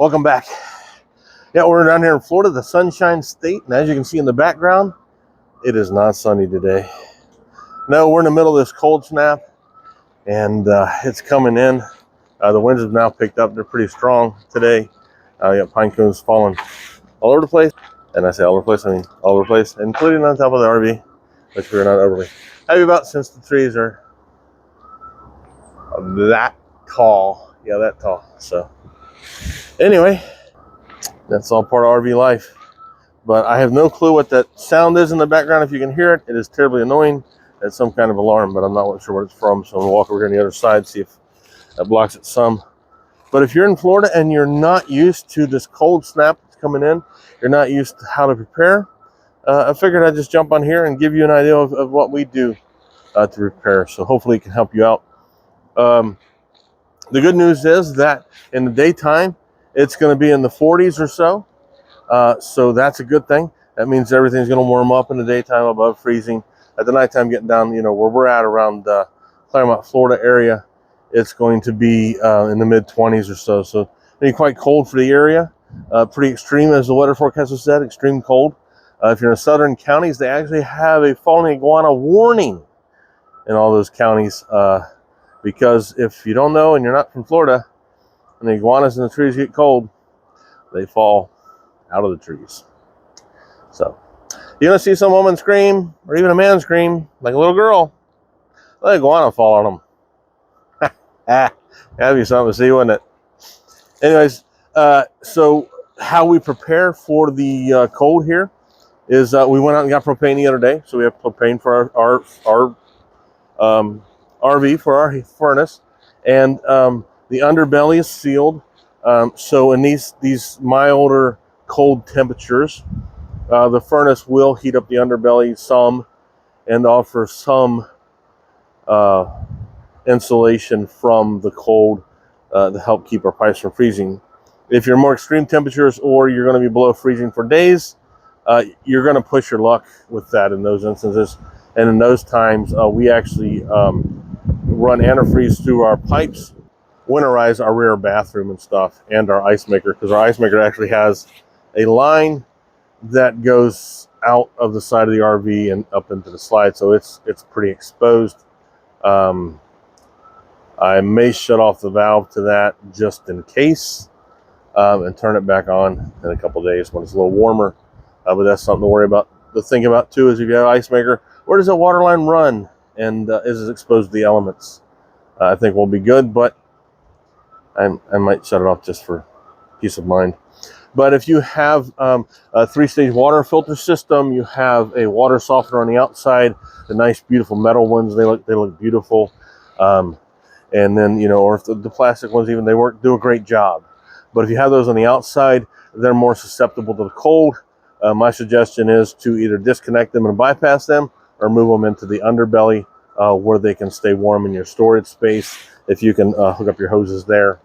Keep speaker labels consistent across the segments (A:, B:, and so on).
A: Welcome back. Yeah, we're down here in Florida, the Sunshine State, and as you can see in the background, it is not sunny today. No, we're in the middle of this cold snap, and it's coming in. The winds have now picked up. They're pretty strong today. You got pine cones falling all over the place, and I say all over the place, I mean all over the place, including on top of the RV, which we're not overly happy about since the trees are that tall. Yeah, that tall. So anyway, that's all part of RV life. But I have no clue what that sound is in the background. If you can hear it, it is terribly annoying. It's some kind of alarm, but I'm not sure what it's from. So I'm gonna walk over here on the other side, see if that blocks it some. But if you're in Florida and you're not used to this cold snap that's coming in, you're not used to how to prepare, I figured I'd just jump on here and give you an idea of what we do to prepare. So hopefully it can help you out. The good news is that in the daytime, it's going to be in the 40s or so. So that's a good thing. That means everything's going to warm up in the daytime above freezing. At the nighttime, getting down, where we're at around Claremont, Florida area, it's going to be in the mid-20s or so. So it'll be quite cold for the area. Pretty extreme, as the weather forecaster said, extreme cold. If you're in southern counties, they actually have a falling iguana warning in all those counties. Because if you don't know and you're not from Florida, and the iguanas in the trees get cold, they fall out of the trees. So you're going to see some woman scream, or even a man scream, like a little girl. Let the iguana fall on them. That'd be something to see, wouldn't it? Anyways, so how we prepare for the cold here is we went out and got propane the other day. So we have propane for our RV, for our furnace. And the underbelly is sealed. So in these milder cold temperatures, the furnace will heat up the underbelly some and offer some insulation from the cold to help keep our pipes from freezing. If you're more extreme temperatures or you're going to be below freezing for days, you're going to push your luck with that in those instances. And in those times, we actually run antifreeze through our pipes, winterize our rear bathroom and stuff, and our ice maker, because our ice maker actually has a line that goes out of the side of the RV and up into the slide, so it's pretty exposed. I may shut off the valve to that just in case, and turn it back on in a couple days when it's a little warmer. But that's something to worry about, to think about too, as you go ice maker. Where does that water line run, and is it exposed to the elements? I think we'll be good, but I might shut it off just for peace of mind. But if you have a 3-stage water filter system, you have a water softener on the outside, the nice, beautiful metal ones. They look beautiful. And then or if the plastic ones even, they do a great job. But if you have those on the outside, they're more susceptible to the cold. My suggestion is to either disconnect them and bypass them, or move them into the underbelly where they can stay warm in your storage space. If you can hook up your hoses there,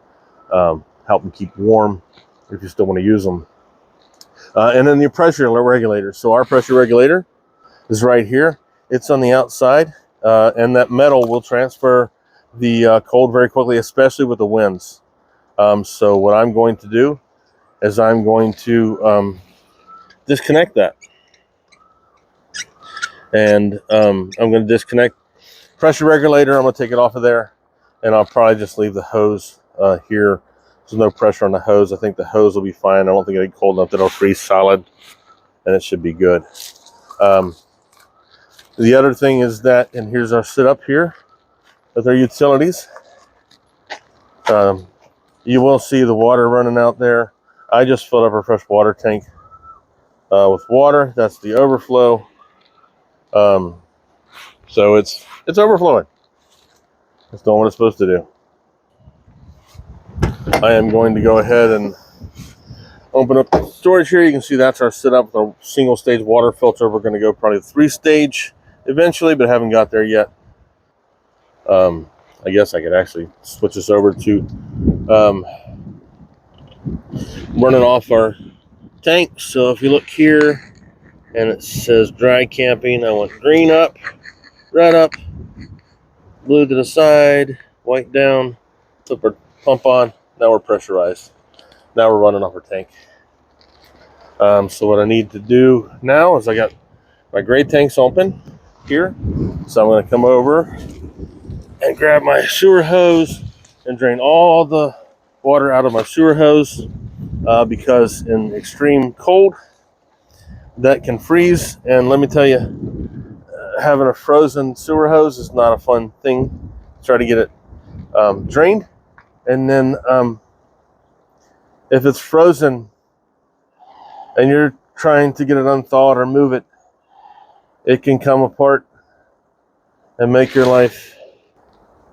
A: help them keep warm if you still want to use them. And then your pressure regulator. So our pressure regulator is right here. It's on the outside, and that metal will transfer the cold very quickly, especially with the winds. So what I'm going to do is I'm going to disconnect that. And I'm going to disconnect pressure regulator. I'm going to take it off of there, and I'll probably just leave the hose here. There's no pressure on the hose. I think the hose will be fine. I don't think it'll get cold enough that it'll freeze solid, and it should be good. The other thing is that, and here's our setup here with our utilities. You will see the water running out there. I just filled up our fresh water tank with water. That's the overflow. So it's overflowing. It's doing what it's supposed to do. I am going to go ahead and open up the storage here. You can see that's our setup with a single stage water filter. We're going to go probably 3-stage eventually, but haven't got there yet. I guess I could actually switch this over to running off our tank. So if you look here and it says dry camping, I want green up, red up, blue to the side, white down, flip our pump on. Now we're pressurized. Now we're running off our tank. So what I need to do now is I got my gray tanks open here. So I'm going to come over and grab my sewer hose and drain all the water out of my sewer hose because in extreme cold that can freeze. And let me tell you, having a frozen sewer hose is not a fun thing. Try to get it drained, and then if it's frozen and you're trying to get it unthawed or move it, it can come apart and make your life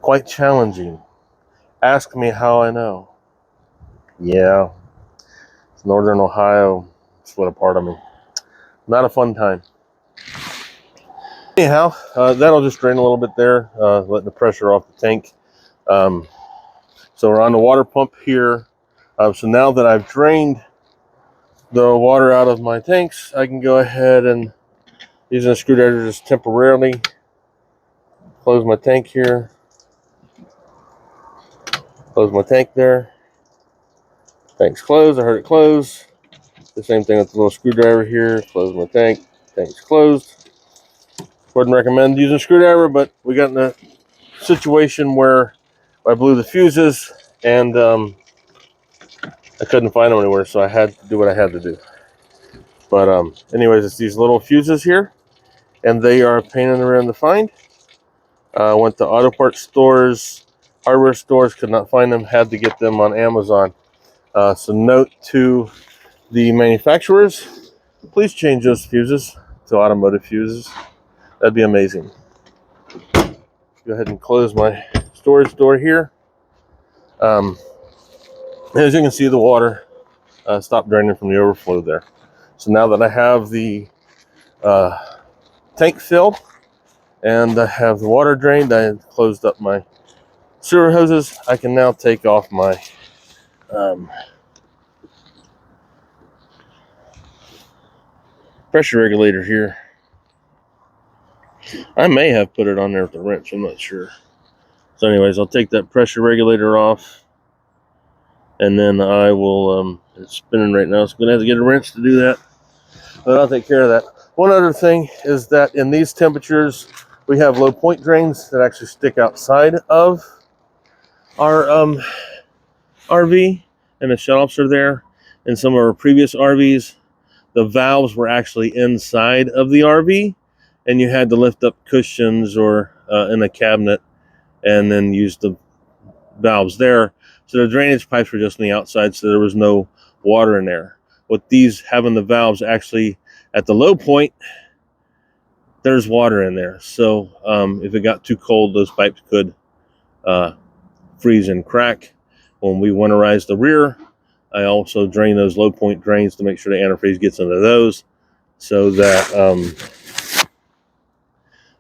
A: quite challenging. Ask me how I know. Yeah, it's Northern Ohio split apart on me. Not a fun time. Anyhow, that'll just drain a little bit there, letting the pressure off the tank. So we're on the water pump here. So now that I've drained the water out of my tanks, I can go ahead and, using a screwdriver, just temporarily close my tank here. Close my tank there. Tank's closed. I heard it close. The same thing with the little screwdriver here. Close my tank. Tank's closed. Wouldn't recommend using a screwdriver, but we got in a situation where I blew the fuses and I couldn't find them anywhere, so I had to do what I had to do. But anyways, it's these little fuses here, and they are a pain in the rear end to find. Went to auto parts stores, hardware stores, could not find them, had to get them on Amazon. So note to the manufacturers, please change those fuses to automotive fuses. That'd be amazing. Go ahead and close my storage door here. As you can see, the water stopped draining from the overflow there. So now that I have the tank filled and I have the water drained, I closed up my sewer hoses, I can now take off my pressure regulator here. I may have put it on there with a wrench, I'm not sure. So anyways, I'll take that pressure regulator off, and then I will, it's spinning right now, so I'm going to have to get a wrench to do that, but I'll take care of that. One other thing is that in these temperatures, we have low point drains that actually stick outside of our RV, and the shutoffs are there. In some of our previous RVs, the valves were actually inside of the RV, and you had to lift up cushions or in a cabinet and then use the valves there. So the drainage pipes were just on the outside, so there was no water in there. With these having the valves actually at the low point, there's water in there. So if it got too cold, those pipes could freeze and crack. When we winterize the rear, I also drain those low point drains to make sure the antifreeze gets into those, so that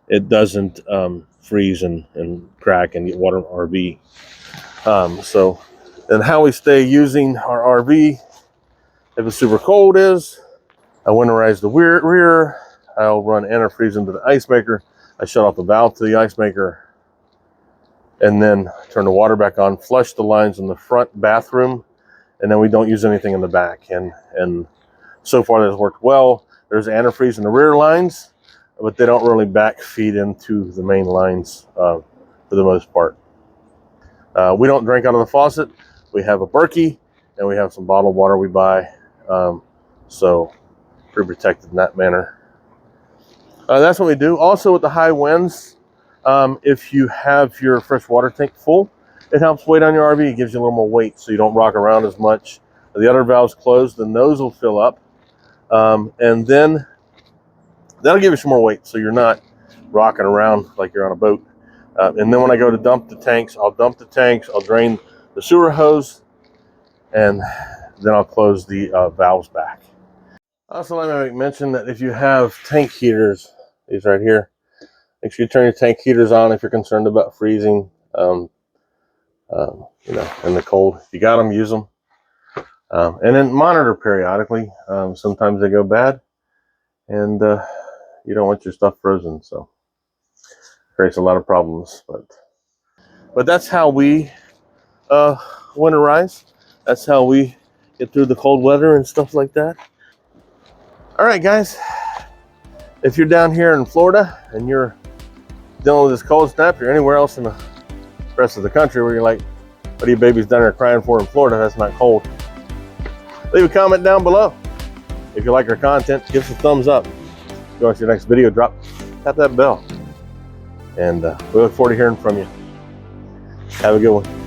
A: it doesn't freeze and crack and get water in the RV. So then how we stay using our RV if it's super cold is, I winterize the rear, I'll run antifreeze into the ice maker, I shut off the valve to the ice maker, and then turn the water back on, flush the lines in the front bathroom, and then we don't use anything in the back. And so far that's worked well. There's antifreeze in the rear lines, but they don't really back feed into the main lines for the most part. We don't drink out of the faucet. We have a Berkey, and we have some bottled water we buy. So pretty protected in that manner. That's what we do. Also with the high winds, if you have your fresh water tank full, it helps weight on your RV. It gives you a little more weight so you don't rock around as much. The other valve's closed, the nose will fill up. And then that'll give you some more weight so you're not rocking around like you're on a boat. And then when I go to dump the tanks, I'll drain the sewer hose, and then I'll close the valves back. Also, let me mention that if you have tank heaters, these right here, make sure you turn your tank heaters on if you're concerned about freezing, in the cold. If you got them, use them. And then monitor periodically. Sometimes they go bad, and you don't want your stuff frozen, so it creates a lot of problems. But that's how we winterize. That's how we get through the cold weather and stuff like that. All right, guys. If you're down here in Florida and you're dealing with this cold snap, you're anywhere else in the rest of the country where you're like, what are you babies down there crying for in Florida? That's not cold. Leave a comment down below. If you like our content, give us a thumbs up. If you want your next video drop, tap that bell. And we look forward to hearing from you. Have a good one.